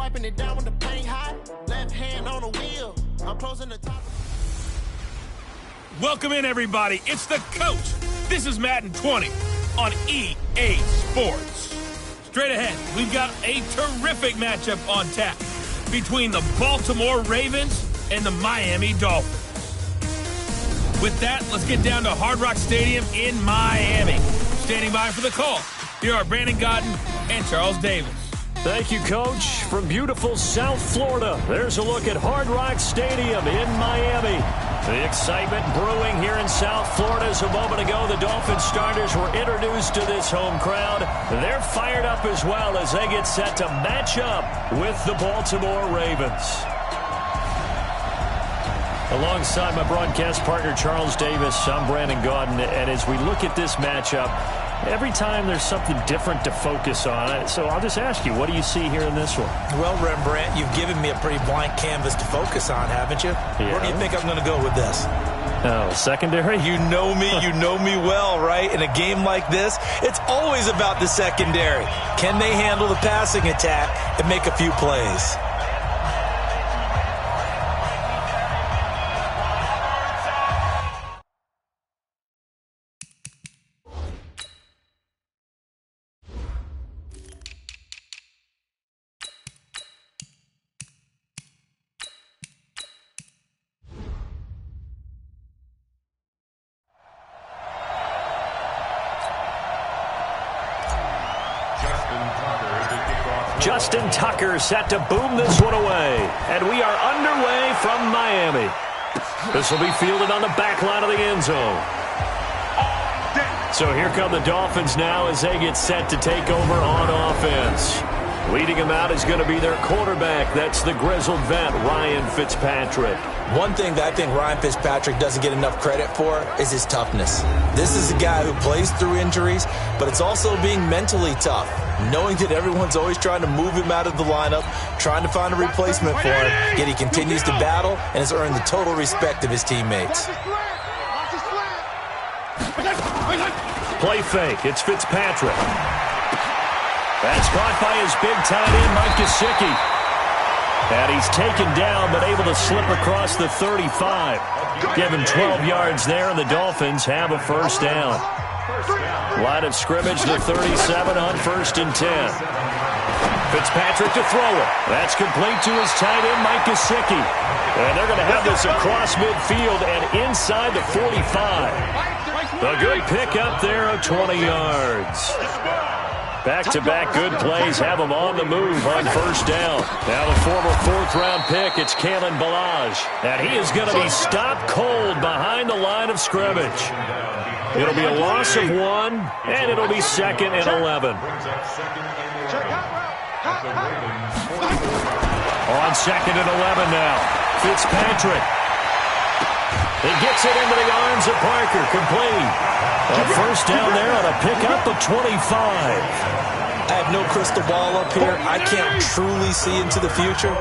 wiping it down when the paint hot. Left hand on the wheel. I'm closing the top. Welcome in, everybody. It's the coach. This is Madden 20 on EA Sports. Straight ahead, we've got a terrific matchup on tap between the Baltimore Ravens and the Miami Dolphins. With that, let's get down to Hard Rock Stadium in Miami. Standing by for the call, here are Brandon Godden and Charles Davis. Thank you, Coach. From beautiful South Florida, there's a look at Hard Rock Stadium in Miami. The excitement brewing here in South Florida. As a moment ago, the Dolphins starters were introduced to this home crowd. They're fired up as well as they get set to match up with the Baltimore Ravens. Alongside my broadcast partner, Charles Davis, I'm Brandon Godden. And as we look at this matchup, every time there's something different to focus on. So I'll just ask you, what do you see here in this one? Well, Rembrandt, you've given me a pretty blank canvas to focus on, haven't you? Yeah. Where do you think I'm going to go with this? Oh, secondary? You know me well, right? In a game like this, it's always about the secondary. Can they handle the passing attack and make a few plays? Justin Tucker set to boom this one away. And we are underway from Miami. This will be fielded on the back line of the end zone. So here come the Dolphins now as they get set to take over on offense. Leading them out is going to be their quarterback. That's the grizzled vet, Ryan Fitzpatrick. One thing that I think Ryan Fitzpatrick doesn't get enough credit for is his toughness. This is a guy who plays through injuries, but it's also being mentally tough, knowing that everyone's always trying to move him out of the lineup, trying to find a replacement for him, yet he continues to battle and has earned the total respect of his teammates. Play fake. It's Fitzpatrick. That's caught by his big tight end, Mike Gesicki. And he's taken down, but able to slip across the 35. Give him 12 yards there, and the Dolphins have a first down. Line of scrimmage to 37 on 1st and 10. Fitzpatrick to throw it. That's complete to his tight end, Mike Gesicki. And they're going to have this across midfield and inside the 45. A good pick up there of 20 yards. Back-to-back good plays have him on the move on first down. Now the former 4th-round pick, it's Kalen Ballage. And he is going to be stopped cold behind the line of scrimmage. It'll be a loss of 1, and it'll be 2nd and 11. On 2nd and 11 now, Fitzpatrick. He gets it into the arms of Parker, complete. A first down there on a pickup of 25. I have no crystal ball up here. I can't truly see into the future.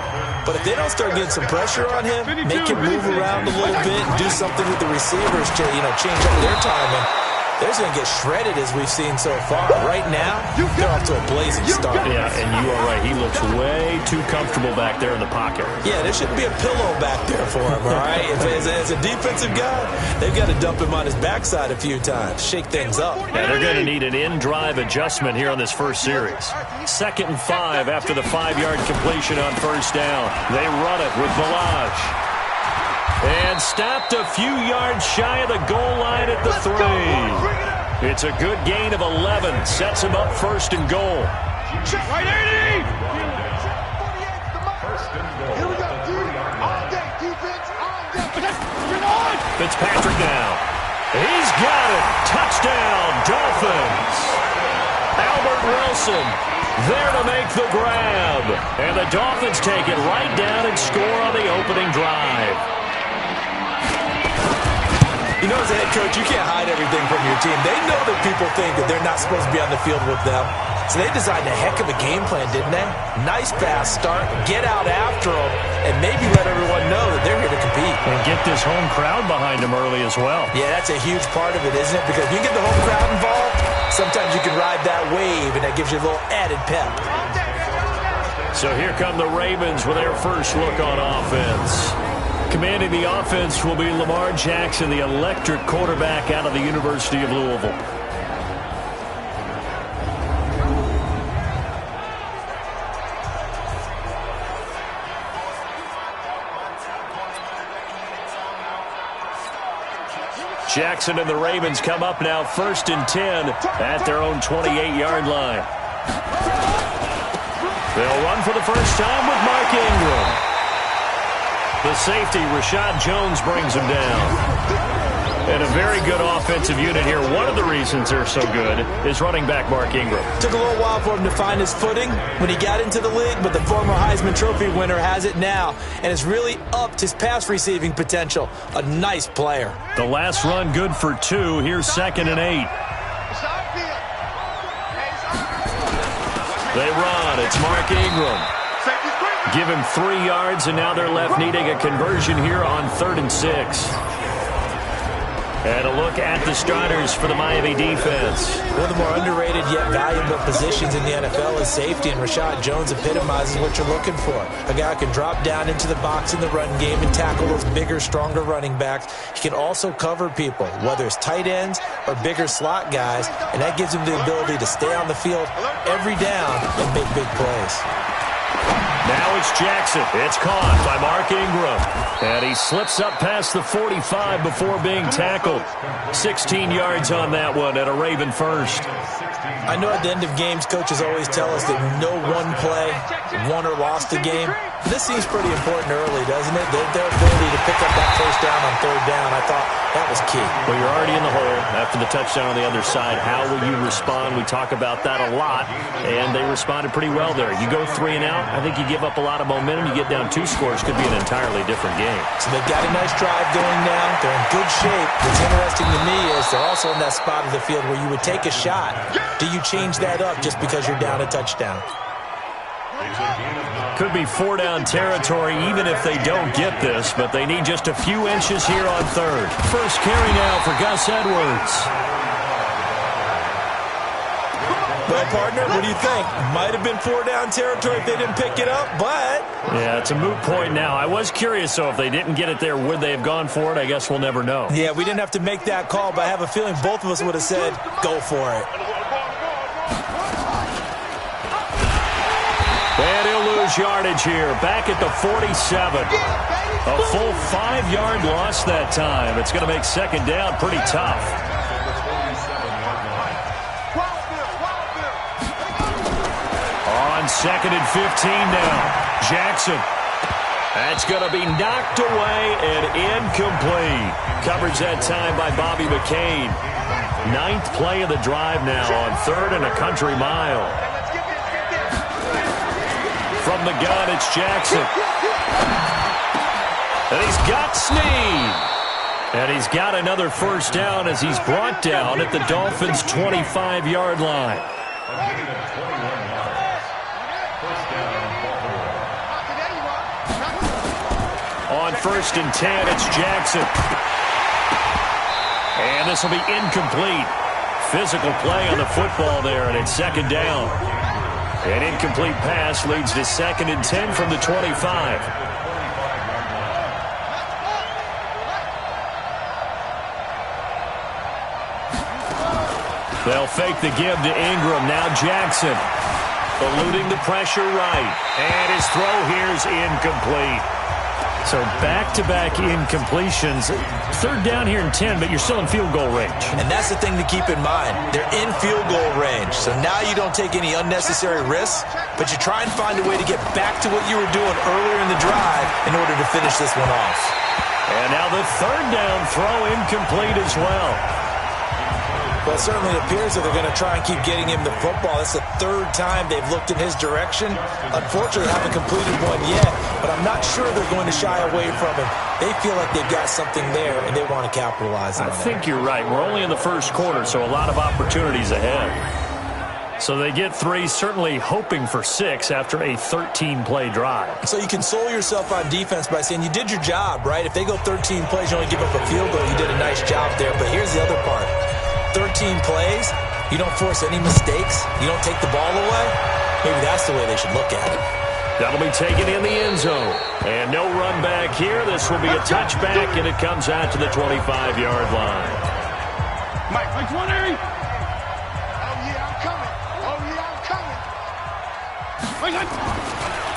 But if they don't start getting some pressure on him, make him move around a little bit, and do something with the receivers to, change up their timing, they're going to get shredded as we've seen so far. Right now, they're off to a blazing start. Yeah, and you are right. He looks way too comfortable back there in the pocket. Yeah, there shouldn't be a pillow back there for him, all right? As a defensive guy, they've got to dump him on his backside a few times, shake things up. Yeah, they're going to need an in-drive adjustment here on this first series. 2nd and 5 after the 5-yard completion on first down. They run it with Ballage. And stopped a few yards shy of the goal line at the 3. It's a good gain of 11. Sets him up 1st and goal. Right, 80! Here we go, dude. All day, defense, all day. Fitzpatrick now. He's got it. Touchdown, Dolphins. Albert Wilson there to make the grab. And the Dolphins take it right down and score on the opening drive. You know, as a head coach, you can't hide everything from your team. They know that people think that they're not supposed to be on the field with them. So they designed a heck of a game plan, didn't they? Nice fast start, get out after them, and maybe let everyone know that they're here to compete. And get this home crowd behind them early as well. Yeah, that's a huge part of it, isn't it? Because if you get the home crowd involved, sometimes you can ride that wave, and that gives you a little added pep. So here come the Ravens with their first look on offense. Commanding the offense will be Lamar Jackson, the electric quarterback out of the University of Louisville. Jackson and the Ravens come up now 1st and 10 at their own 28-yard line. They'll run for the first time with Mark Ingram. The safety, Rashad Jones, brings him down. And a very good offensive unit here. One of the reasons they're so good is running back Mark Ingram. Took a little while for him to find his footing when he got into the league, but the former Heisman Trophy winner has it now and has really upped his pass receiving potential. A nice player. The last run good for 2. Here's 2nd and 8. They run. It's Mark Ingram. Give him 3 yards, and now they're left needing a conversion here on 3rd and 6. And a look at the starters for the Miami defense. One of the more underrated yet valuable positions in the NFL is safety, and Rashad Jones epitomizes what you're looking for. A guy who can drop down into the box in the run game and tackle those bigger, stronger running backs. He can also cover people, whether it's tight ends or bigger slot guys, and that gives him the ability to stay on the field every down and make big plays. Now it's Jackson. It's caught by Mark Ingram. And he slips up past the 45 before being tackled. 16 yards on that one and a Raven first. I know at the end of games, coaches always tell us that no one play won or lost the game. This seems pretty important early, doesn't it? Their ability to pick up that first down on 3rd down, I thought that was key. Well, you're already in the hole after the touchdown on the other side. How will you respond? We talk about that a lot, and they responded pretty well there. You go 3 and out, I think you give up a lot of momentum. You get down 2 scores, could be an entirely different game. So they've got a nice drive going now. They're in good shape. What's interesting to me is they're also in that spot of the field where you would take a shot. Do you change that up just because you're down a touchdown? Could be 4-down territory even if they don't get this, but they need just a few inches here on 3rd. First carry now for Gus Edwards. Well, partner, what do you think? Might have been 4-down territory if they didn't pick it up, but... Yeah, it's a moot point now. I was curious, so if they didn't get it there, would they have gone for it? I guess we'll never know. Yeah, we didn't have to make that call, but I have a feeling both of us would have said, go for it. And he'll lose yardage here, back at the 47. A full 5-yard loss that time. It's going to make 2nd down pretty tough. On 2nd and 15 now. Jackson. That's going to be knocked away and incomplete. Coverage that time by Bobby McCain. 9th play of the drive now on 3rd and a country mile. From the gun, it's Jackson. And he's got Snead. And he's got another first down as he's brought down at the Dolphins' 25-yard line. On 1st and 10, it's Jackson. And this will be incomplete. Physical play on the football there, and it's 2nd down. An incomplete pass leads to 2nd and 10 from the 25. They'll fake the give to Ingram. Now Jackson eluding the pressure right. And his throw here is incomplete. So back-to-back incompletions. 3rd down here and 10, but you're still in field goal range. And that's the thing to keep in mind. They're in field goal range. So now you don't take any unnecessary risks, but you try and find a way to get back to what you were doing earlier in the drive in order to finish this one off. And now the 3rd down throw incomplete as well. Well, it certainly appears that they're going to try and keep getting him the football. It's the 3rd time they've looked in his direction. Unfortunately, they haven't completed one yet, but I'm not sure they're going to shy away from him. They feel like they've got something there, and they want to capitalize on it. I think you're right. We're only in the 1st quarter, so a lot of opportunities ahead. So they get 3, certainly hoping for 6 after a 13-play drive. So you console yourself on defense by saying you did your job, right? If they go 13 plays, you only give up a field goal, you did a nice job there. But here's the other part. 13 plays, you don't force any mistakes, you don't take the ball away. Maybe that's the way they should look at it. That'll be taken in the end zone. And no run back here. This will be a touchback, and it comes out to the 25-yard line. Mike 20. Oh, yeah, I'm coming. Oh, yeah, I'm coming.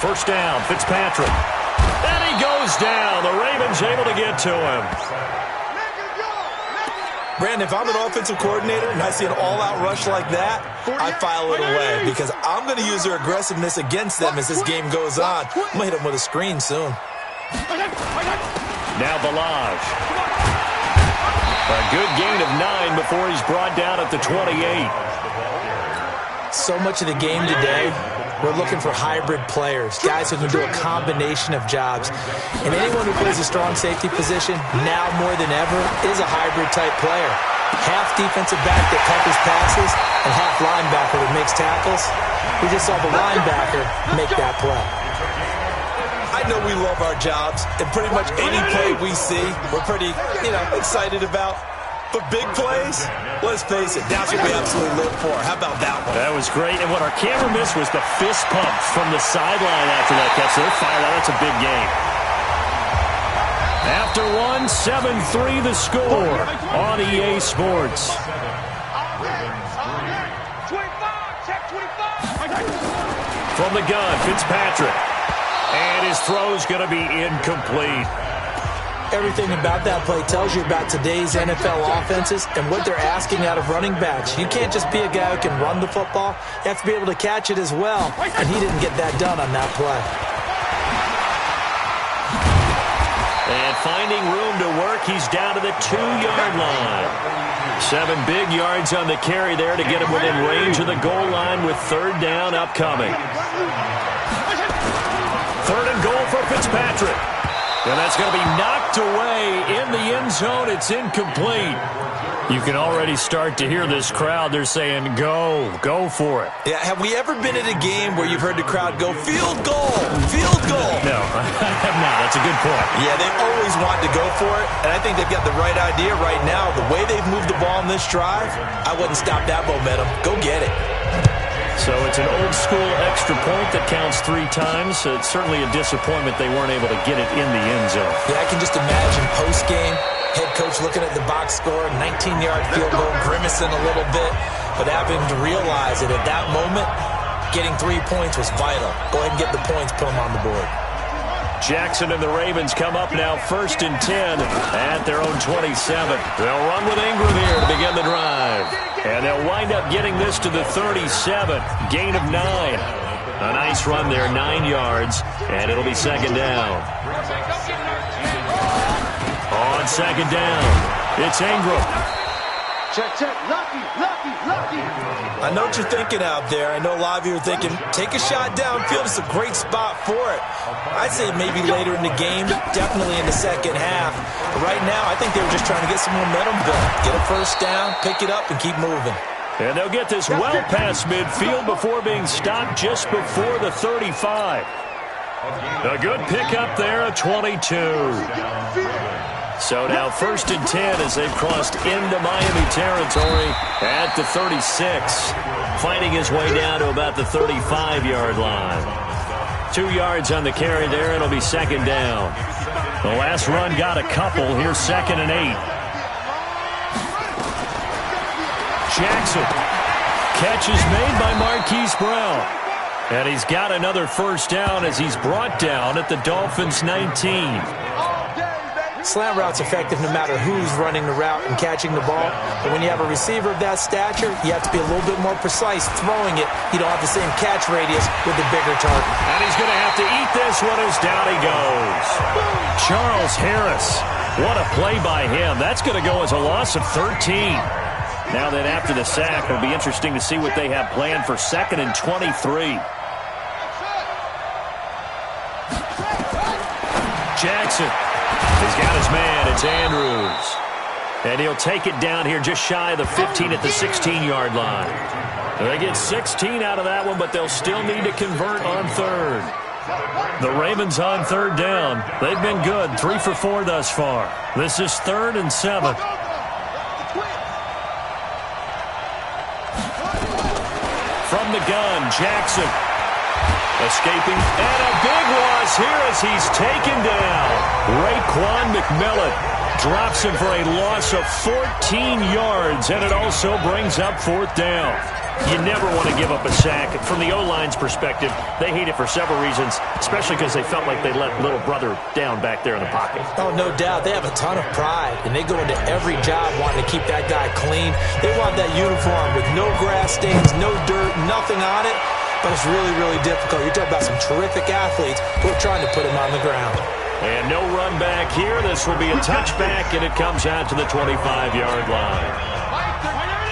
First down, Fitzpatrick. And he goes down. The Ravens able to get to him. Brandon, if I'm an offensive coordinator and I see an all-out rush like that, I file it away because I'm going to use their aggressiveness against them as this game goes on. I'm going to hit them with a screen soon. Now Balaj. A good gain of 9 before he's brought down at the 28. So much of the game today, we're looking for hybrid players, guys who can do a combination of jobs. And anyone who plays a strong safety position, now more than ever, is a hybrid-type player. Half defensive back that covers passes and half linebacker that makes tackles. We just saw the linebacker make that play. I know we love our jobs, and pretty much any play we see, we're pretty, excited about. But big plays, let's face it, that's what we absolutely live for. How about that one? That was great, and what our camera missed was the fist pump from the sideline after that catch. So they're fired out. That's a big game. After 7-3 the score on EA Sports. From the gun, Fitzpatrick. And his throw's going to be incomplete. Everything about that play tells you about today's NFL offenses and what they're asking out of running backs. You can't just be a guy who can run the football. You have to be able to catch it as well, and he didn't get that done on that play. And finding room to work, he's down to the 2-yard line. 7 big yards on the carry there to get him within range of the goal line with 3rd down upcoming. 3rd and goal for Fitzpatrick. And that's going to be knocked away in the end zone. It's incomplete. You can already start to hear this crowd. They're saying, go for it. Yeah, have we ever been at a game where you've heard the crowd go, field goal, field goal? No, I have not. That's a good point. Yeah, they always want to go for it, and I think they've got the right idea right now. The way they've moved the ball in this drive, I wouldn't stop that momentum. Go get it. So it's an old-school extra point that counts 3 times. So it's certainly a disappointment they weren't able to get it in the end zone. Yeah, I can just imagine post-game, head coach looking at the box score, 19-yard field goal, grimacing a little bit, but having to realize that at that moment, getting 3 points was vital. Go ahead and get the points, put them on the board. Jackson and the Ravens come up now 1st and 10 at their own 27. They'll run with Ingram here to begin the drive. And they'll wind up getting this to the 37. Gain of 9. A nice run there, 9 yards, and it'll be 2nd down. On 2nd down, it's Ingram. Check. Lucky. I know what you're thinking out there. I know a lot of you are thinking, take a shot downfield. It's a great spot for it. I'd say maybe later in the game, definitely in the second half. But right now, I think they were just trying to get some momentum built. Get a first down, pick it up, and keep moving. And they'll get this well past midfield before being stopped just before the 35. A good pickup there at 22. So now 1st and 10 as they've crossed into Miami territory at the 36. Finding his way down to about the 35-yard line. 2 yards on the carry there, and it'll be 2nd down. The last run got a couple. Here's 2nd and 8. Jackson. Catch is made by Marquise Brown. And he's got another first down as he's brought down at the Dolphins' 19. Slant route's effective no matter who's running the route and catching the ball. But when you have a receiver of that stature, you have to be a little bit more precise throwing it. You don't have the same catch radius with the bigger target. And he's going to have to eat this one as down he goes. Charles Harris. What a play by him. That's going to go as a loss of 13. Now that after the sack, it'll be interesting to see what they have planned for 2nd and 23. Jackson. He's got his man. It's Andrews. And he'll take it down here just shy of the 15 at the 16-yard line. They get 16 out of that one, but they'll still need to convert on 3rd. The Ravens on 3rd down. They've been good. 3 for 4 thus far. This is 3rd and 7. From the gun, Jackson. Escaping, and a big loss here as he's taken down. Raekwon McMillan drops him for a loss of 14 yards, and it also brings up fourth down. You never want to give up a sack. From the O-line's perspective, they hate it for several reasons, especially because they felt like they let little brother down back there in the pocket. Oh, no doubt. They have a ton of pride, and they go into every job wanting to keep that guy clean. They want that uniform with no grass stains, no dirt, nothing on it. But it's really, really difficult. You're talking about some terrific athletes who are trying to put him on the ground. And no run back here. This will be a touchback, and it comes out to the 25-yard line.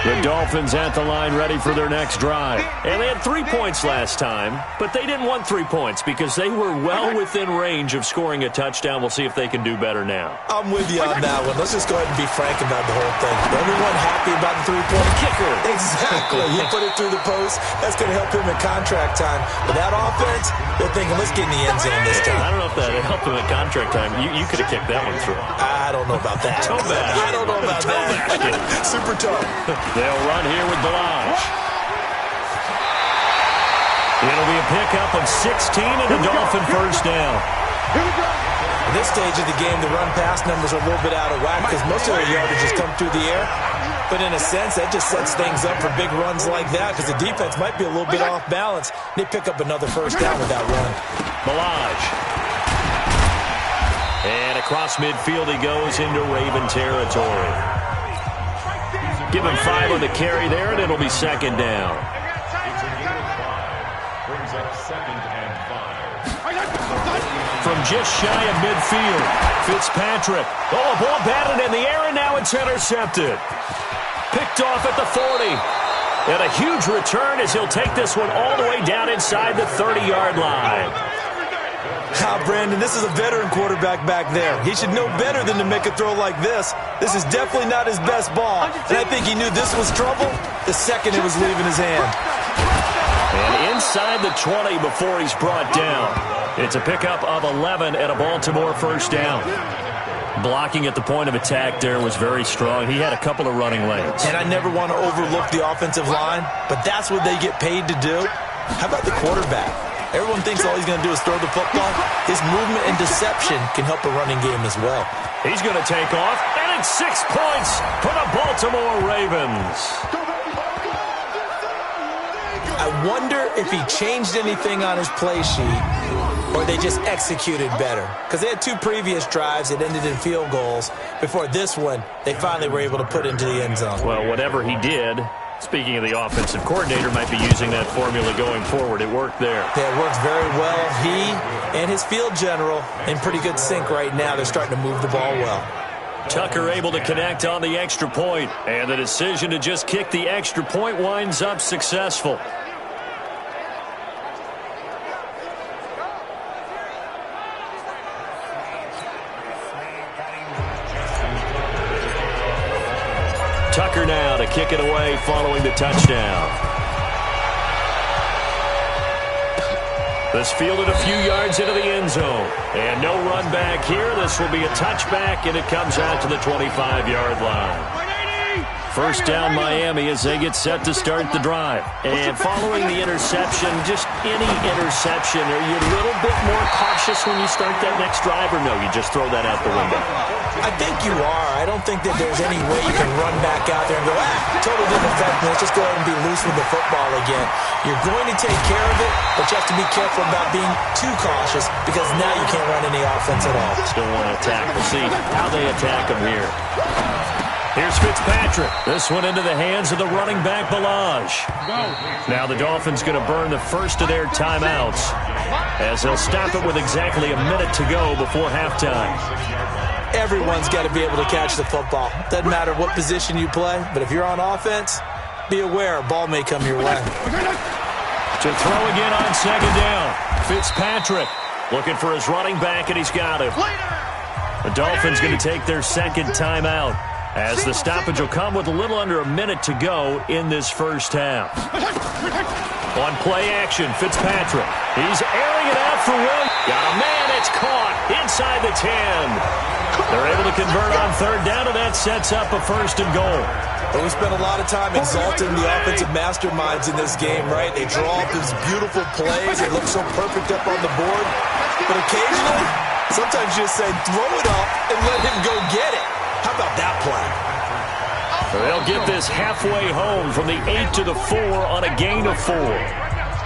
The Dolphins at the line ready for their next drive. And they had 3 points last time, but they didn't want 3 points because they were well within range of scoring a touchdown. We'll see if they can do better now. I'm with you on that one. Let's just go ahead and be frank about the whole thing. Everyone happy about the three-point kicker. Exactly. You put it through the post. That's going to help him in contract time. But that offense, they're thinking, let's get in the end zone this time. I don't know if that helped him in contract time. You could have kicked that one through. I don't know about that. I don't know about that. Super tough. They'll run here with Balaj. It'll be a pickup of 16 and a Dolphin first down. At this stage of the game, the run-pass numbers are a little bit out of whack because most of their yardage has come through the air. But in a sense, that just sets things up for big runs like that because the defense might be a little bit off balance. They pick up another first down with that run. Balaj. And across midfield he goes into Raven territory. Give him 5 on the carry there, and it'll be second down. From just shy of midfield, Fitzpatrick. Oh, a ball batted in the air, and now it's intercepted. Picked off at the 40. And a huge return as he'll take this one all the way down inside the 30-yard line. Brandon, this is a veteran quarterback back there. He should know better than to make a throw like this. This is definitely not his best ball. And I think he knew this was trouble the second it was leaving his hand. And inside the 20 before he's brought down. It's a pickup of 11 and a Baltimore first down. Blocking at the point of attack there was very strong. He had a couple of running lanes. And I never want to overlook the offensive line, but that's what they get paid to do. How about the quarterback? Everyone thinks all he's going to do is throw the football. His movement and deception can help a running game as well. He's going to take off, and it's 6 points for the Baltimore Ravens. I wonder if he changed anything on his play sheet or they just executed better. Because they had 2 previous drives that ended in field goals. Before this one, they finally were able to put into the end zone. Well, whatever he did, speaking of the offensive coordinator, might be using that formula going forward. It worked there. Yeah, it works very well. He and his field general in pretty good sync right now. They're starting to move the ball well. Tucker able to connect on the extra point, and the decision to just kick the extra point winds up successful. Tucker now to kick it away following the touchdown. This fielded a few yards into the end zone. And no run back here. This will be a touchback, and it comes out to the 25-yard line. First down Miami as they get set to start the drive. And following the interception, just any interception, are you a little bit more cautious when you start that next drive, or no, you just throw that out the window? I think you are. I don't think that there's any way you can run back out there and go, totally didn't affect me. Let's just go ahead and be loose with the football again. You're going to take care of it, but you have to be careful about being too cautious because now you can't run any offense at all. Still want to attack. We'll see how they attack him here. Here's Fitzpatrick. This one into the hands of the running back, Balaj. Now the Dolphins going to burn the first of their timeouts as they'll stop it with exactly a minute to go before halftime. Everyone's got to be able to catch the football. Doesn't matter what position you play, but if you're on offense, be aware a ball may come your way. To throw again on second down. Fitzpatrick looking for his running back, and he's got him. The Dolphins going to take their second timeout as the stoppage will come with a little under a minute to go in this first half. On play action, Fitzpatrick. He's airing it out for Williams. Got a man, it's caught inside the 10. They're able to convert on third down, and that sets up a 1st and goal. But we spent a lot of time exalting the offensive masterminds in this game, right? They draw up these beautiful plays. They look so perfect up on the board. But occasionally, sometimes you just say, throw it up and let him go get it. How about that play? They'll get this halfway home from the 8 to the 4 on a gain of 4.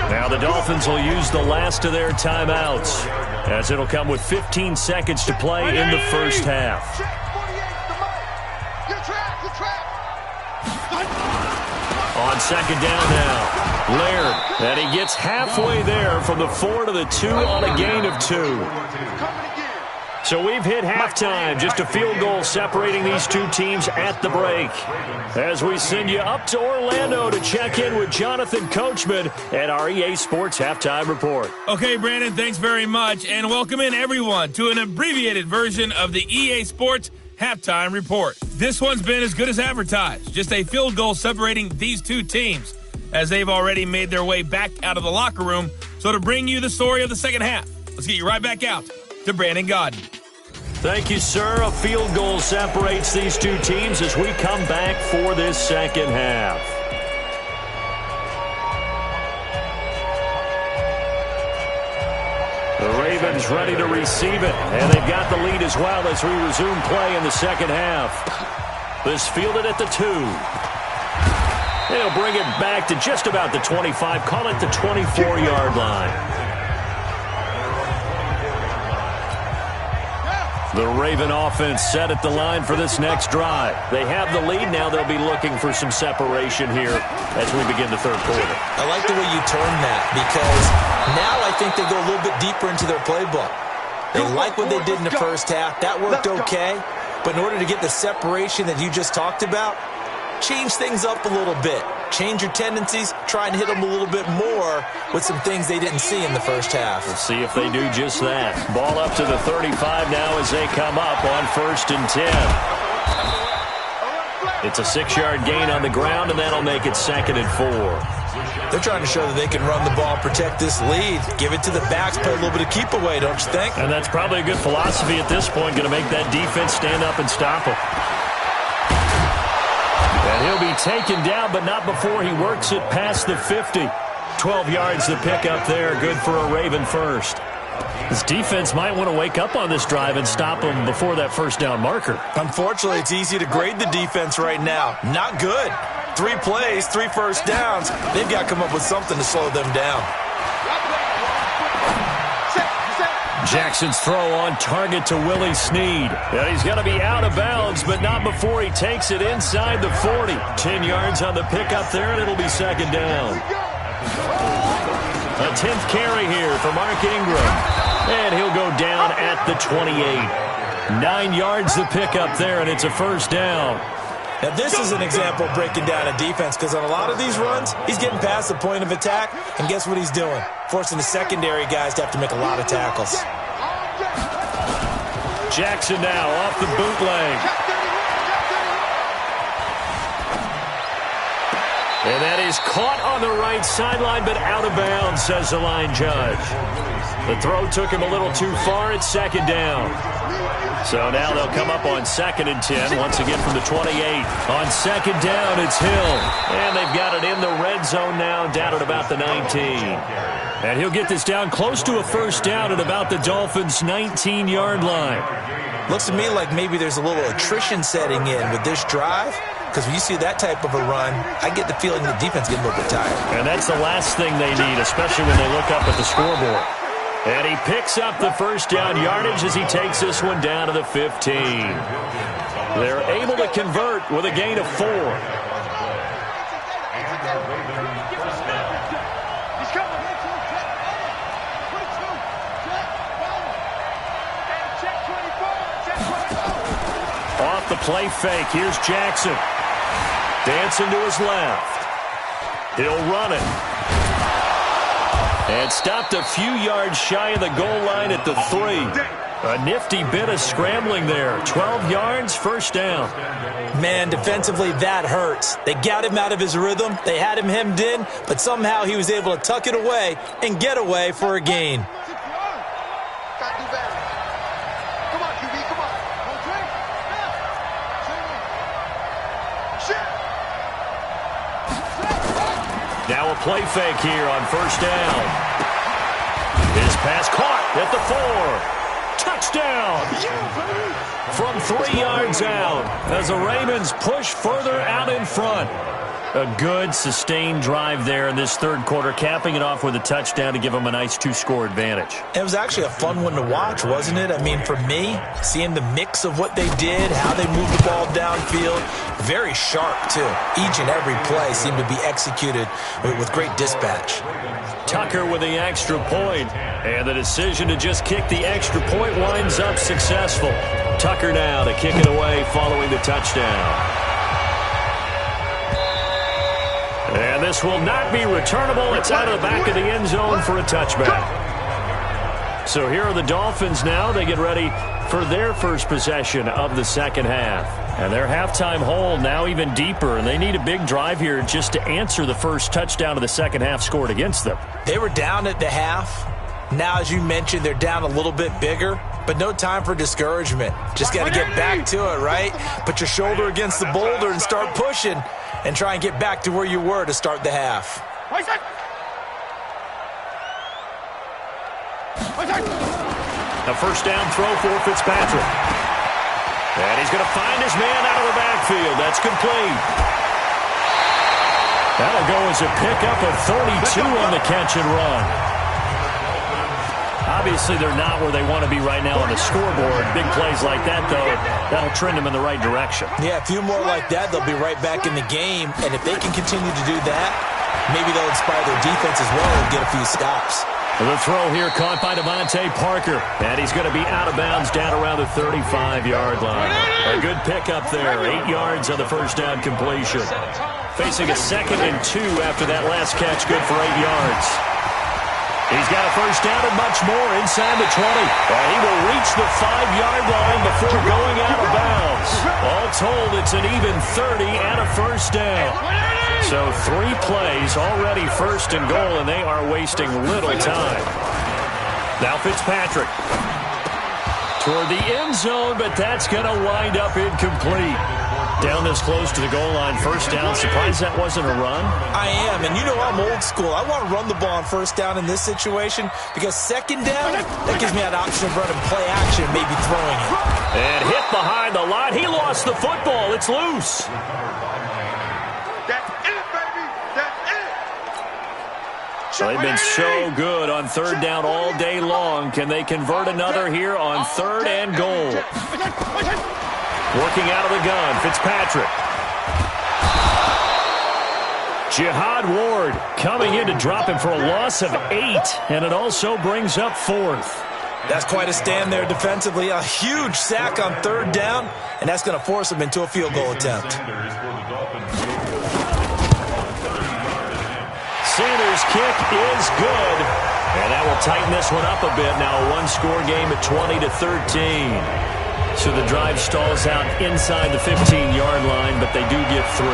Now the Dolphins will use the last of their timeouts, as it'll come with 15 seconds to play in the first half. On second down now, Laird, and he gets halfway there from the 4 to the 2 on a gain of 2. So we've hit halftime, just a field goal separating these two teams at the break. As we send you up to Orlando to check in with Jonathan Coachman at our EA Sports Halftime Report. Okay, Brandon, thanks very much, and welcome in everyone to an abbreviated version of the EA Sports Halftime Report. This one's been as good as advertised, just a field goal separating these two teams, as they've already made their way back out of the locker room. So to bring you the story of the second half, let's get you right back out to Brandon Godden. Thank you, sir. A field goal separates these two teams as we come back for this second half. The Ravens ready to receive it, and they've got the lead as well as we resume play in the second half. This fielded at the 2. They'll bring it back to just about the 25, call it the 24-yard line. The Raven offense set at the line for this next drive. They have the lead. Now they'll be looking for some separation here as we begin the third quarter. I like the way you turned that, because now I think they go a little bit deeper into their playbook. They like what they did in the first half. That worked okay. But in order to get the separation that you just talked about, change things up a little bit. Change your tendencies, try and hit them a little bit more with some things they didn't see in the first half. We'll see if they do just that. Ball up to the 35 now as they come up on 1st and 10. It's a 6-yard gain on the ground, and that'll make it 2nd and 4. They're trying to show that they can run the ball, protect this lead, give it to the backs, play a little bit of keep away, don't you think? And that's probably a good philosophy at this point, going to make that defense stand up and stop them. And he'll be taken down, but not before he works it past the 50. 12 yards to pick up there, good for a Raven first. This defense might want to wake up on this drive and stop them before that first down marker. Unfortunately, it's easy to grade the defense right now. Not good. 3 plays, 3 first downs. They've got to come up with something to slow them down. Jackson's throw on target to Willie Snead. And he's going to be out of bounds, but not before he takes it inside the 40. 10 yards on the pickup there, and it'll be 2nd down. A 10th carry here for Mark Ingram. And he'll go down at the 28. 9 yards to pick up there, and it's a 1st down. Now, this is an example of breaking down a defense, because on a lot of these runs, he's getting past the point of attack, and guess what he's doing? Forcing the secondary guys to have to make a lot of tackles. Jackson now off the bootleg. And that is caught on the right sideline, but out of bounds, says the line judge. The throw took him a little too far. It's 2nd down. So now they'll come up on 2nd and 10, once again from the 28. On 2nd down, it's Hill. And they've got it in the red zone now, down at about the 19. And he'll get this down close to a 1st down at about the Dolphins' 19-yard line. Looks to me like maybe there's a little attrition setting in with this drive, because when you see that type of a run, I get the feeling the defense getting a little bit tired. And that's the last thing they need, especially when they look up at the scoreboard. And he picks up the 1st down yardage as he takes this one down to the 15. They're able to convert with a gain of 4. Off the play fake, here's Jackson. Dancing to his left. He'll run it. And stopped a few yards shy of the goal line at the 3. A nifty bit of scrambling there. 12 yards, 1st down. Man, defensively, that hurts. They got him out of his rhythm. They had him hemmed in, but somehow he was able to tuck it away and get away for a gain. play fake here on first down. His pass caught at the 4. Touchdown! From 3 yards out as the Ravens push further out in front. A good, sustained drive there in this third quarter, capping it off with a touchdown to give them a nice 2-score advantage. It was actually a fun one to watch, wasn't it? I mean, for me, seeing the mix of what they did, how they moved the ball downfield, very sharp, too. Each and every play seemed to be executed with great dispatch. Tucker with the extra point, and the decision to just kick the extra point winds up successful. Tucker now to kick it away following the touchdown. And this will not be returnable. It's out of the back of the end zone for a touchback. So here are the Dolphins now. They get ready for their first possession of the second half. And their halftime hole now even deeper, and they need a big drive here just to answer the first touchdown of the second half scored against them. They were down at the half. Now, as you mentioned, they're down a little bit bigger, but no time for discouragement. Just got to get back to it, right? Put your shoulder against the boulder and start pushing and try and get back to where you were to start the half. A first down throw for Fitzpatrick. And he's going to find his man out of the backfield. That's complete. That'll go as a pickup of 32 on the catch and run. Obviously, they're not where they want to be right now on the scoreboard. Big plays like that, though, that'll trend them in the right direction. Yeah, a few more like that, they'll be right back in the game. And if they can continue to do that, maybe they'll inspire their defense as well and get a few stops. The throw here caught by Devontae Parker. And he's going to be out of bounds down around the 35-yard line. A good pickup there. 8 yards on the first down completion. Facing a 2nd and 2 after that last catch. Good for 8 yards. He's got a first down and much more inside the 20. And he will reach the 5-yard line before going out of bounds. All told, it's an even 30 and a first down. So 3 plays already first and goal, and they are wasting little time. Now Fitzpatrick toward the end zone, but that's going to wind up incomplete. Down this close to the goal line, first down. Surprised that wasn't a run? I am, and you know I'm old school. I want to run the ball on first down in this situation because second down, that gives me an option of running play action, maybe throwing it. And hit behind the line. He lost the football. It's loose. That's it, baby. That's it. So they've been so good on third down all day long. Can they convert another here on third and goal? Working out of the gun, Fitzpatrick. Jihad Ward coming in to drop him for a loss of 8, and it also brings up 4th. That's quite a stand there defensively. A huge sack on third down, and that's going to force him into a field goal attempt. Sanders' kick is good, and that will tighten this one up a bit. Now a one-score game at 20-13. So the drive stalls out inside the 15-yard line, but they do get 3.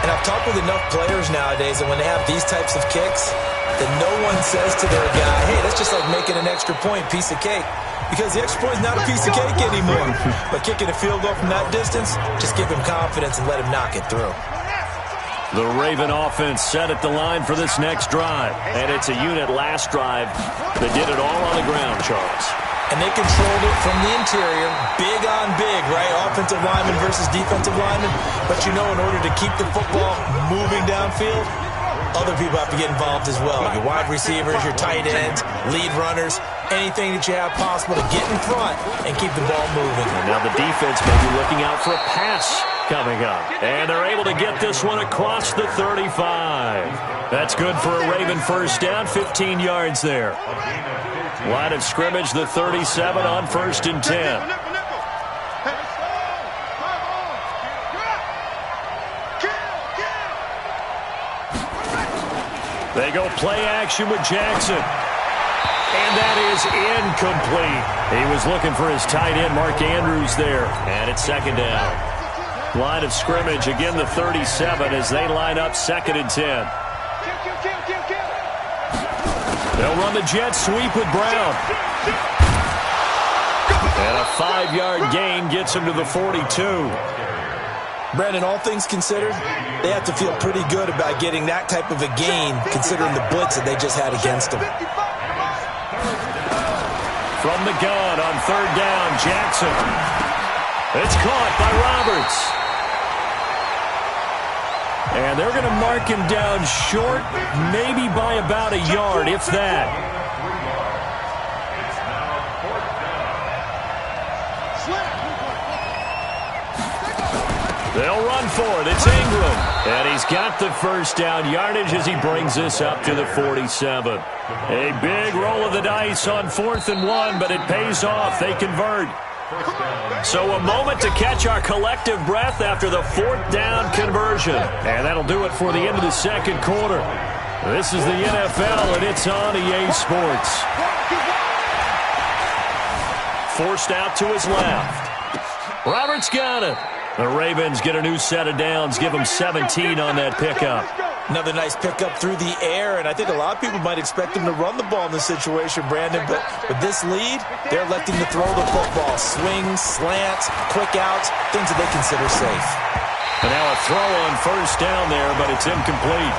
And I've talked with enough players nowadays that when they have these types of kicks, that no one says to their guy, hey, that's just like making an extra point, piece of cake. Because the extra point is not a piece of cake anymore. But kicking a field goal from that distance, just give him confidence and let him knock it through. The Raven offense set at the line for this next drive. And it's a unit last drive that did it all on the ground, Charles. And they controlled it from the interior, big on big, right? Offensive lineman versus defensive lineman. But you know, in order to keep the football moving downfield, other people have to get involved as well. Your wide receivers, your tight ends, lead runners, anything that you have possible to get in front and keep the ball moving. And now the defense may be looking out for a pass coming up. And they're able to get this one across the 35. That's good for a Raven first down, 15 yards there. Line of scrimmage, the 37 on 1st and 10. They go play action with Jackson. And that is incomplete. He was looking for his tight end, Mark Andrews, there. And it's 2nd down. Line of scrimmage, again the 37 as they line up 2nd and 10. They'll run the jet sweep with Brown. And a 5-yard gain gets him to the 42. Brandon, all things considered, they have to feel pretty good about getting that type of a gain, considering the blitz that they just had against them. From the gun on third down, Jackson. It's caught by Roberts. And they're going to mark him down short, maybe by about a yard, if that. They'll run for it. It's Ingram. And he's got the first down yardage as he brings this up to the 47. A big roll of the dice on 4th and 1, but it pays off. They convert. So a moment to catch our collective breath after the 4th down conversion. And that'll do it for the end of the second quarter. This is the NFL, and it's on EA Sports. Forced out to his left. Roberts got it. The Ravens get a new set of downs, give them 17 on that pickup. Another nice pickup through the air, and I think a lot of people might expect him to run the ball in this situation, Brandon, but with this lead, they're electing to throw the football. Swings, slants, quick outs, things that they consider safe. And now a throw on first down there, but it's incomplete.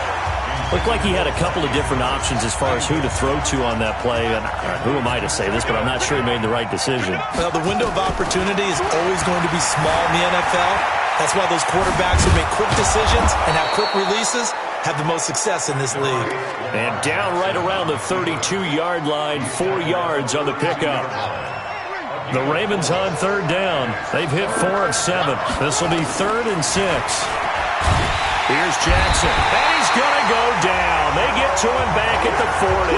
Looked like he had a couple of different options as far as who to throw to on that play. And who am I to say this, but I'm not sure he made the right decision. Well, the window of opportunity is always going to be small in the NFL. That's why those quarterbacks who make quick decisions and have quick releases have the most success in this league. And down right around the 32-yard line, 4 yards on the pickup. The Ravens on third down. They've hit 4 of 7. This will be 3rd and 6. Here's Jackson, and he's going to go down. They get to him back at the 40.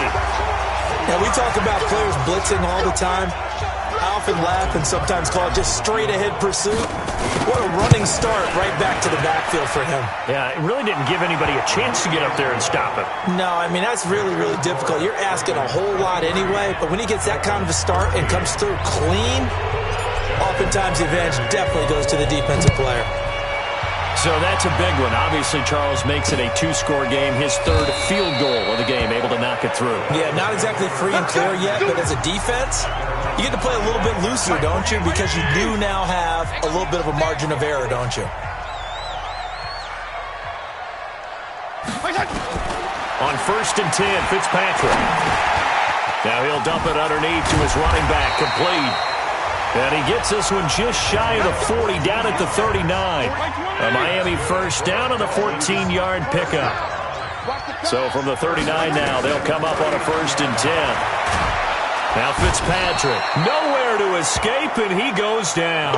Now, we talk about players blitzing all the time. I often laugh and sometimes call it just straight-ahead pursuit. What a running start right back to the backfield for him. Yeah, it really didn't give anybody a chance to get up there and stop him. No, I mean, that's really, really difficult. You're asking a whole lot anyway, but when he gets that kind of a start and comes through clean, oftentimes the advantage definitely goes to the defensive player. So that's a big one. Obviously, Charles makes it a 2-score game. His 3rd field goal of the game, able to knock it through. Yeah, not exactly free and clear yet, but as a defense, you get to play a little bit looser, don't you? Because you do now have a little bit of a margin of error, don't you? On 1st and 10, Fitzpatrick. Now he'll dump it underneath to his running back, complete. And he gets this one just shy of the 40, down at the 39. A Miami first down on the 14-yard pickup. So from the 39 now, they'll come up on a 1st and 10. Now Fitzpatrick, nowhere to escape, and he goes down.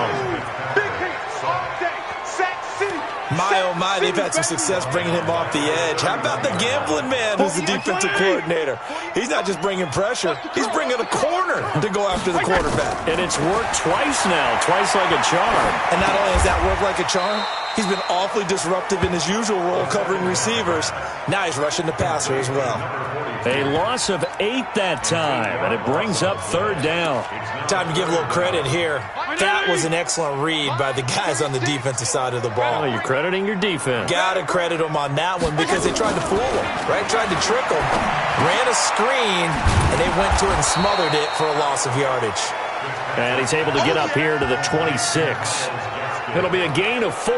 My, oh my, they've had some success bringing him off the edge. How about the gambling man who's the defensive coordinator? He's not just bringing pressure, he's bringing a corner to go after the quarterback. And it's worked twice now, twice like a charm. And not only has that worked like a charm, he's been awfully disruptive in his usual role covering receivers. Now he's rushing the passer as well. A loss of 8 that time, and it brings up 3rd down. Time to give a little credit here. That was an excellent read by the guys on the defensive side of the ball. Well, you're crediting your defense. Gotta credit them on that one because they tried to fool him, right? Tried to trick him. Ran a screen, and they went to it and smothered it for a loss of yardage. And he's able to get up here to the 26. It'll be a gain of 4,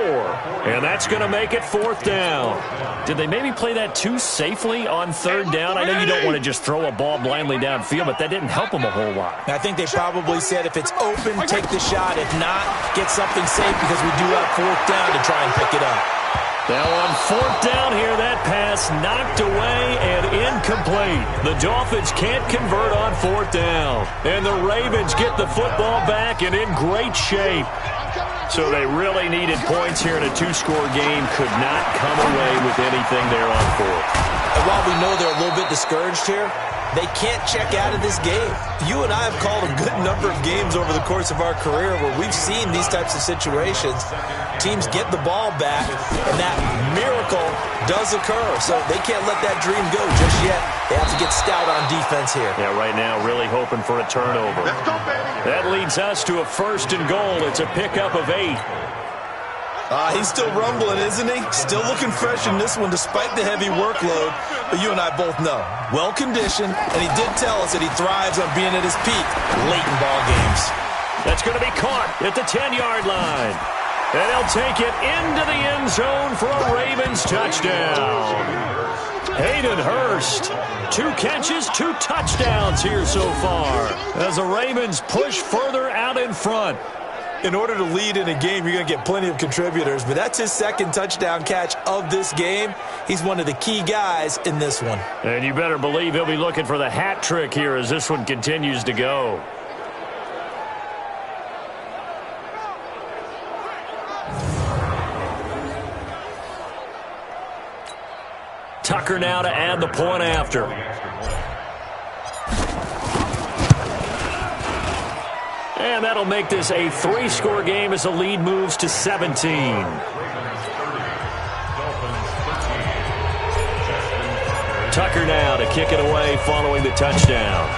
and that's going to make it 4th down. Did they maybe play that too safely on 3rd down? I know you don't want to just throw a ball blindly downfield, but that didn't help them a whole lot. I think they probably said if it's open, take the shot. If not, get something safe because we do have 4th down to try and pick it up. Now on 4th down here, that pass knocked away and incomplete. The Dolphins can't convert on 4th down. And the Ravens get the football back and in great shape. So they really needed points here in a 2-score game. Could not come away with anything there on 4th. And while we know they're a little bit discouraged here, they can't check out of this game. You and I have called a good number of games over the course of our career where we've seen these types of situations. Teams get the ball back, and that miracle does occur. So they can't let that dream go just yet. They have to get stout on defense here. Yeah, right now really hoping for a turnover. That leads us to a 1st and goal. It's a pickup of 8. He's still rumbling, isn't he? Still looking fresh in this one despite the heavy workload. But you and I both know, well-conditioned, and he did tell us that he thrives on being at his peak late in ball games. That's going to be caught at the 10-yard line. And he'll take it into the end zone for a Ravens touchdown. Hayden Hurst, 2 catches, 2 touchdowns here so far as the Ravens push further out in front. In order to lead in a game, you're going to get plenty of contributors, but that's his 2nd touchdown catch of this game. He's one of the key guys in this one. And you better believe he'll be looking for the hat trick here as this one continues to go. Tucker now to add the point after. And that'll make this a 3-score game as the lead moves to 17. Tucker now to kick it away following the touchdown.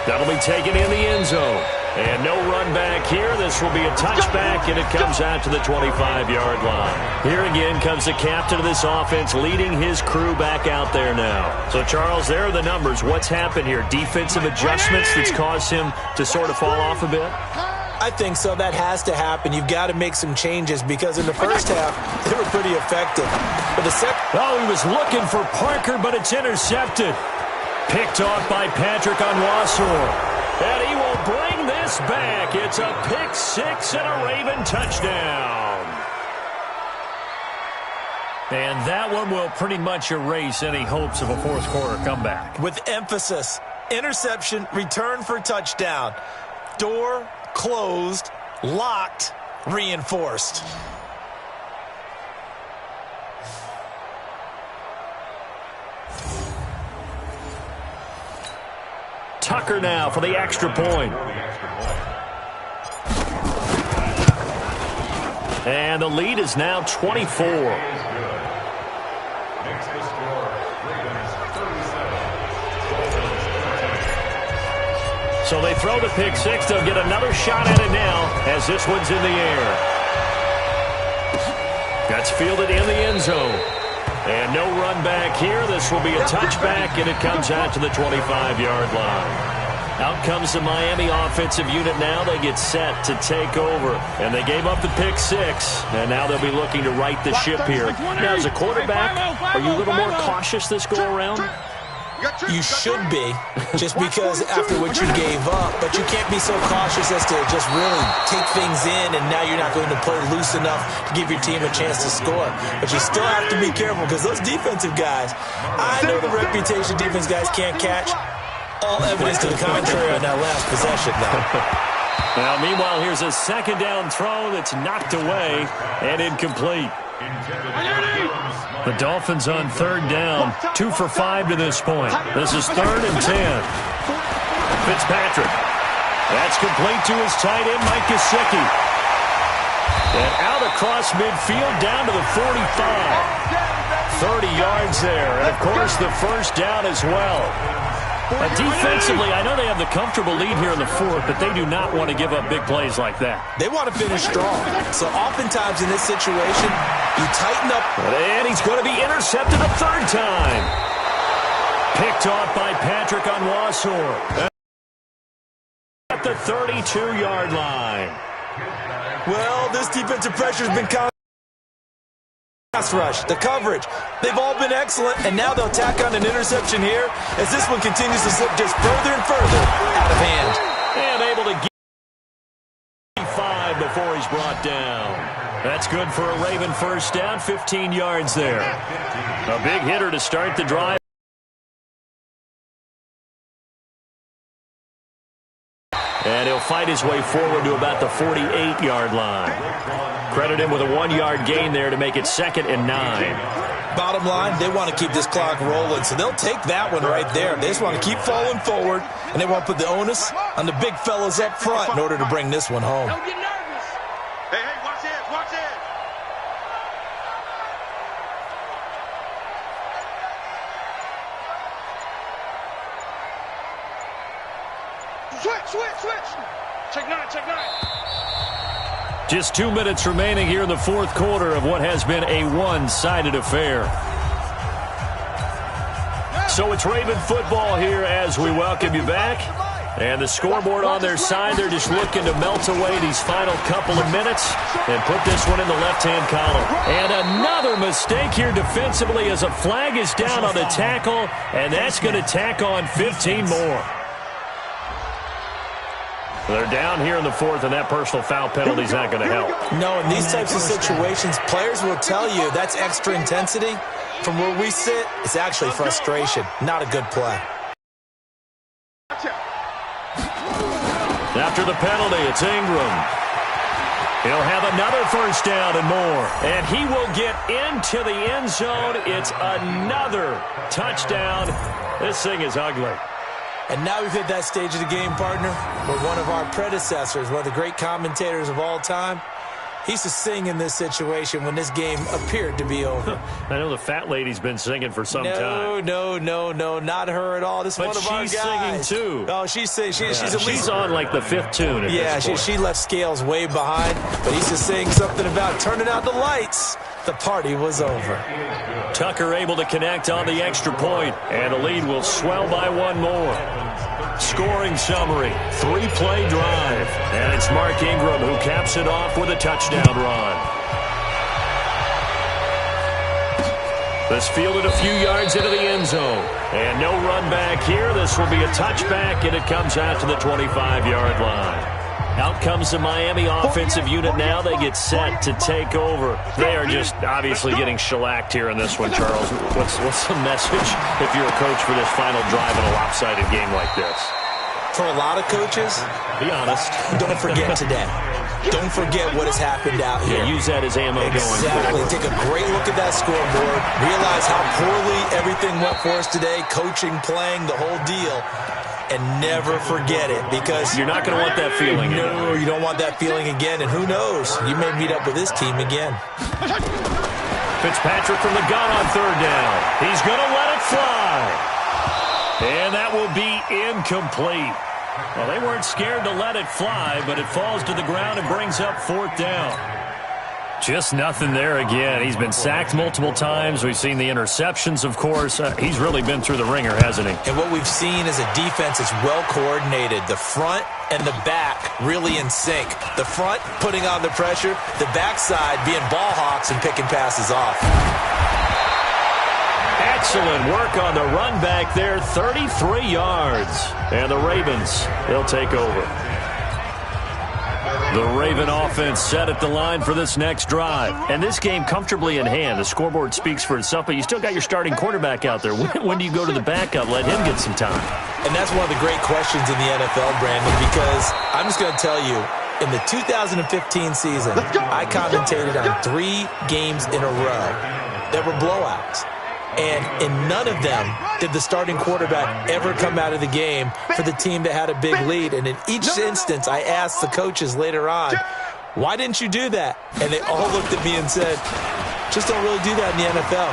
That'll be taken in the end zone. And no run back here. This will be a touchback, and it comes out to the 25-yard line. Here again comes the captain of this offense leading his crew back out there now. So, Charles, there are the numbers. What's happened here? Defensive adjustments that's caused him to sort of fall off a bit? I think so. That has to happen. You've got to make some changes because in the first half, they were pretty effective. But the second... Oh, he was looking for Parker, but it's intercepted. Picked off by Patrick Onwuasor. And he will bring this back. It's a pick 6 and a Raven touchdown. And that one will pretty much erase any hopes of a 4th quarter comeback. With emphasis, interception, return for touchdown. Door closed, locked, reinforced. Tucker now for the extra point. And the lead is now 24. So they throw the pick 6. They'll get another shot at it now as this one's in the air. That's fielded in the end zone. And no run back here. This will be a touchback, and it comes out to the 25-yard line. Out comes the Miami offensive unit now. They get set to take over. And they gave up the pick 6, and now they'll be looking to right the ship here. Now, as a quarterback, are you a little more cautious this go-around? You should be, just because after what you gave up, but you can't be so cautious as to just really take things in, and now you're not going to play loose enough to give your team a chance to score. But you still have to be careful because those defensive guys, I know the reputation defense guys can't catch. All evidence to the contrary on that last possession, though. Now, meanwhile, here's a 2nd down throw that's knocked away and incomplete. The Dolphins on 3rd down, 2 for 5 to this point. This is 3rd and 10. Fitzpatrick. That's complete to his tight end, Mike Gesicki. And out across midfield down to the 45. 30 yards there. And, of course, the 1st down as well. Defensively, I know they have the comfortable lead here in the 4th, but they do not want to give up big plays like that. They want to finish strong. So oftentimes in this situation, you tighten up. And he's going to be intercepted a 3rd time. Picked off by Patrick Onwuasor. At the 32-yard line. Well, this defensive pressure has been pass rush, the coverage. They've all been excellent, and now they'll tack on an interception here as this one continues to slip just further and further out of hand. And able to get 5 before he's brought down. That's good for a Raven 1st down, 15 yards there. A big hitter to start the drive. And he'll fight his way forward to about the 48-yard line. Credit him with a 1-yard gain there to make it 2nd and 9. Bottom line, they want to keep this clock rolling, so they'll take that one right there. They just want to keep falling forward, and they want to put the onus on the big fellas up front in order to bring this one home. Don't get nervous. Hey, watch this, watch this. Switch. Check 9. Just 2 minutes remaining here in the 4th quarter of what has been a one-sided affair. So it's Raven football here as we welcome you back. And the scoreboard on their side, they're just looking to melt away these final couple of minutes and put this one in the left-hand column. And another mistake here defensively as a flag is down on the tackle, and that's going to tack on 15 more. They're down here in the fourth, and that personal foul penalty is not going to help. No, in these types of situations, players will tell you that's extra intensity. From where we sit, it's actually frustration. Not a good play. After the penalty, it's Ingram. He'll have another first down and more. And he will get into the end zone. It's another touchdown. This thing is ugly. And now we've hit that stage of the game, partner, where one of our predecessors, one of the great commentators of all time, he used to sing in this situation when this game appeared to be over. I know the fat lady's been singing for some time. No, not her at all. This is one of our guys. But she's singing, too. Oh, she's at least... She's on, like, the fifth tune at this point. She left Scales way behind, but he's just saying something about turning out the lights. The party was over. Tucker able to connect on the extra point, and the lead will swell by one more. Scoring summary, 3-play drive, and it's Mark Ingram who caps it off with a touchdown run. This fielded a few yards into the end zone, and no run back here. This will be a touchback, and it comes out to the 25-yard line. Out comes the Miami offensive unit now. They get set to take over. They are just obviously getting shellacked here in this one, Charles. What's the message if you're a coach for this final drive in a lopsided game like this? For a lot of coaches, be honest. Don't forget today. Don't forget what has happened out here. Yeah, use that as ammo going forward. Take a great look at that scoreboard. Realize how poorly everything went for us today. Coaching, playing, the whole deal. And never forget it, because you're not going to want that feeling again. No, you don't want that feeling again, and who knows? You may meet up with this team again. Fitzpatrick from the gun on third down. He's going to let it fly. And that will be incomplete. Well, they weren't scared to let it fly, but it falls to the ground and brings up fourth down. Just nothing there again. He's been sacked multiple times. We've seen the interceptions, of course. He's really been through the ringer, hasn't he? And what we've seen is a defense that's well coordinated. The front and the back really in sync. The front putting on the pressure. The backside being ball hawks and picking passes off. Excellent work on the run back there. 33 yards. And the Ravens, they'll take over. The Raven offense set at the line for this next drive. And this game comfortably in hand. The scoreboard speaks for itself, but you still got your starting quarterback out there. When do you go to the backup? Let him get some time. And that's one of the great questions in the NFL, Brandon, because I'm just going to tell you, in the 2015 season, I commentated on 3 games in a row that were blowouts. And in none of them did the starting quarterback ever come out of the game for the team that had a big lead. And in each instance, I asked the coaches later on, why didn't you do that? And they all looked at me and said, just don't really do that in the NFL.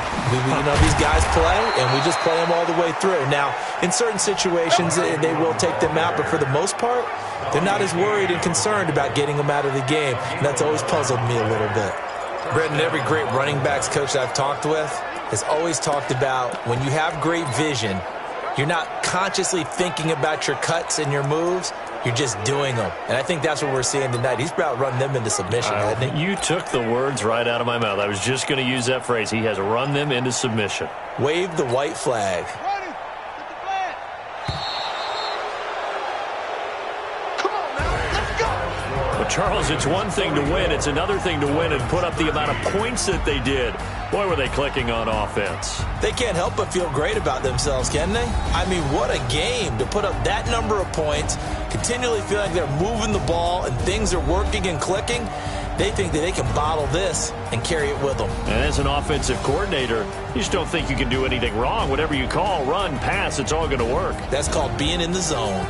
These guys play, and we just play them all the way through. Now, in certain situations, they will take them out, but for the most part, they're not as worried and concerned about getting them out of the game. And that's always puzzled me a little bit. Brendan, every great running backs coach I've talked with has always talked about when you have great vision, you're not consciously thinking about your cuts and your moves. You're just doing them. And I think that's what we're seeing tonight. He's about run them into submission, hasn't he? You took the words right out of my mouth. I was just going to use that phrase. He has run them into submission. Wave the white flag. Charles, it's one thing to win. It's another thing to win and put up the amount of points that they did. Boy, were they clicking on offense. They can't help but feel great about themselves, can they? I mean, what a game to put up that number of points, continually feel like they're moving the ball and things are working and clicking. They think that they can bottle this and carry it with them. And as an offensive coordinator, you just don't think you can do anything wrong. Whatever you call, run, pass, it's all going to work. That's called being in the zone.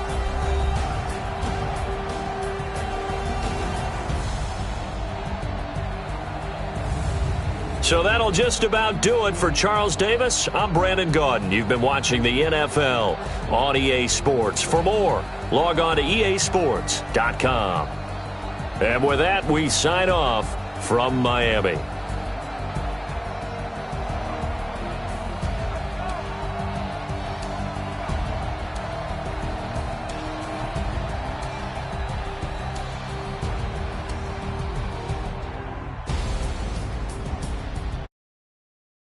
So that'll just about do it for Charles Davis. I'm Brandon Gaudin. You've been watching the NFL on EA Sports. For more, log on to easports.com. And with that, we sign off from Miami.